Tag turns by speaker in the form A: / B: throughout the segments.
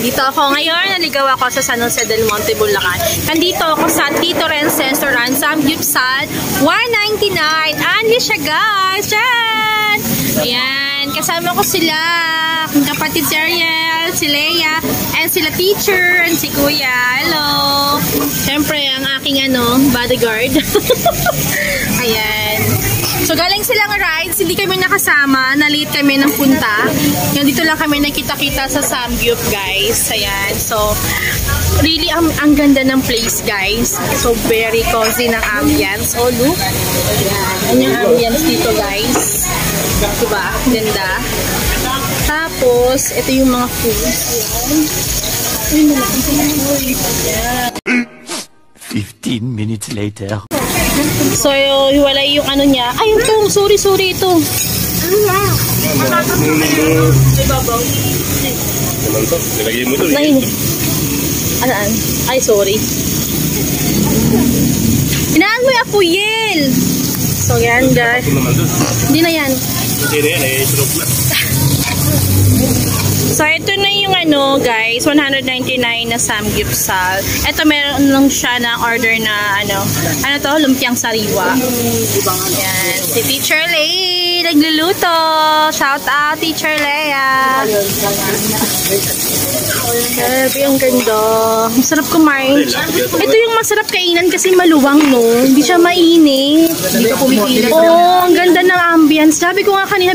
A: Dito ako ngayon, naligaw ako sa San Jose del Monte, Bulacan. Nandito ako sa Tito Renz Restaurant, Samgyupsal, 199. Anli siya guys! Diyan! Ayan, kasama ko sila. Ang kapatid si Ariel, si Leia, and sila teacher, and si Kuya. Hello! Siyempre, ang aking bodyguard. Ayan. So, galing silang rides, hindi kami nakasama, na-late kami ng punta. Yung dito lang kami nakita-kita sa Samgyup, guys. Ayan. So, really, ang ganda ng place, guys. So, very cozy ng ambience. Oh, look. Ayan. Ayan yung ambience dito, guys. Diba? Ganda. Tapos, ito yung mga foods. Ayan.
B: 15 minutes later.
A: So, hiwalay yung niya. Ay, ito. Sorry, ito. Anaan? Ay, sorry. Inaan mo yung apuyel. So, yan, guys. Hindi na yan. So, ito na yung guys, 199 na Samgyupsal. Ito, meron lang siya na order na, lumpiang sariwa. Yan. Si Teacher Lei, nagluluto. Shout out, Teacher Leia. Grabe, ang ganda. Masarap kumain. Ito yung masarap kainan kasi maluwang, no? Hindi siya mainit. Hindi ka pumipilit. Oo, ang ganda ng ambience. Sabi ko nga kanina,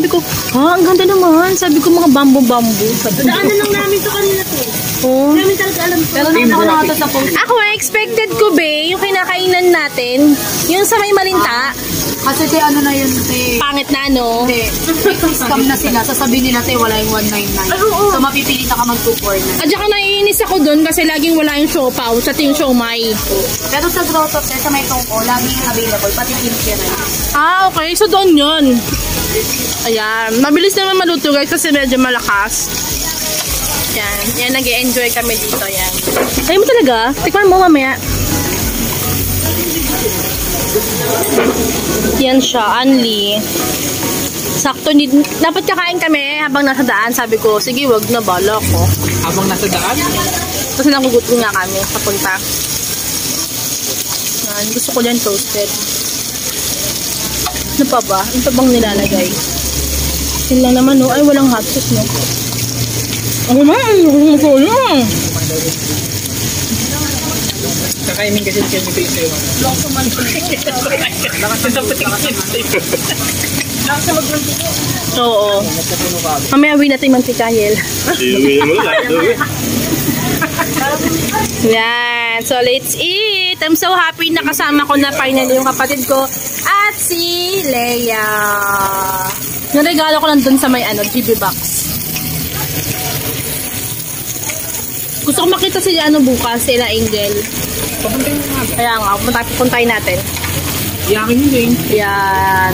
A: ang ganda naman. Sabi ko mga bambu-bambu.
C: Daanan lang namin to kanina to.
A: Oo.
C: Namin talaga alam ko. Pero nakita ko na ito sa post.
A: Ako, expected ko, be, yung kinakainan natin, yung sa may malinta.
C: Kasi na yun,
A: pangit na,
C: Hindi. Scam na sila. Sasabihin nila, wala yung 199. So, mapipili na ka mag-249.
A: At saka naiinis ako dun kasi laging wala yung siopaw sa ting siomay.
C: Pero sa Grotto, sa may tungko, laging available. Pati kimchi rin.
A: Ah, okay. So, doon yun. Ayan. Mabilis naman maluto, guys, kasi medyo malakas. Yan. Yan, nag-e-enjoy kami dito. Yan. Ayaw mo talaga? Tikman mo mamaya. Yan siya, Anli. Sakto, dapat kakain kami habang nasa daan. Sabi ko, sige, wag na, bala ko.
D: Habang nasa daan?
A: Kasi nagugutom nga kami papunta. Yan, gusto ko yan toasted. Ano pa ba? Ano pa bang nilalagay? Yun lang naman, no? Ay, walang hot sauce, no? Ako na, yung masaya.
D: Kakainin kasi siya nito yung sayo.
C: Long suman ko.
D: Nakasin sa patingin sa'yo. Nakasin magmantika.
A: Oo. Mamaya awin natin mantikahil. Yan. So, let's eat. I'm so happy na kasama ko na finally yung kapatid ko at si Leia. Naregalo ko lang dun sa may GB box. Gusto ko makita sila bukas, sila Angel. Kaya nga, pupuntahin natin.
D: Iyakin yun eh.
A: Ayan.